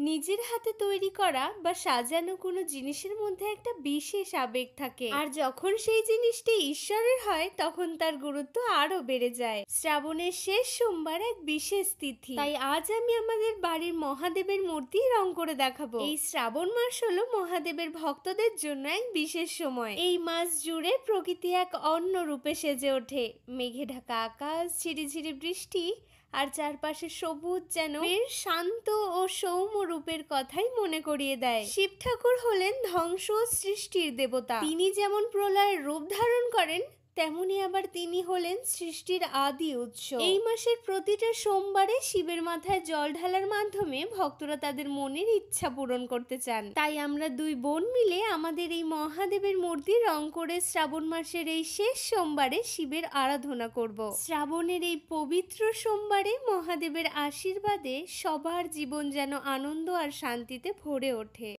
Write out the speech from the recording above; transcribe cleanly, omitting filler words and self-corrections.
নিজের হাতে তৈরি করা বা সাজানো কোনো জিনিসের মধ্যে একটা বিশেষ আবেগ থাকে, আর যখন সেই জিনিসটি ঈশ্বরের হয় তখন তার গুরুত্ব আরো বেড়ে যায়। শ্রাবণের শেষ সোমবার এক বিশেষ তিথি, তাই আজ আমি আমাদের বাড়ির মহাদেবের মূর্তি রং করে দেখাবো। এই শ্রাবণ মাস হলো মহাদেবের ভক্তদের জন্য এক বিশেষ সময়। এই মাস জুড়ে প্রকৃতি এক অন্য রূপে সেজে ওঠে। মেঘে ঢাকা আকাশ, ঝিরিঝিরি বৃষ্টি আর চারপাশে সবুজ যেন বেশ শান্ত ও সৌম্য রূপের কথাই মনে করিয়ে দেয়। শিব ঠাকুর হলেন ধ্বংস ও সৃষ্টির দেবতা। তিনি যেমন প্রলয়ের রূপ ধারণ করেন, তেমনি আবার তিনি হলেন সৃষ্টির আদি উৎস। এই মাসের প্রতিটা সোমবারে শিবের মাথায় জল ঢালার মাধ্যমে ভক্তরা তাদের মনের ইচ্ছা পূরণ করতে চান। তাই আমরা দুই বোন মিলে আমাদের এই মহাদেবের মূর্তি রং করে শ্রাবণ মাসের এই শেষ সোমবারে শিবের আরাধনা করব। শ্রাবণের এই পবিত্র সোমবারে মহাদেবের আশীর্বাদে সবার জীবন যেন আনন্দ আর শান্তিতে ভরে ওঠে।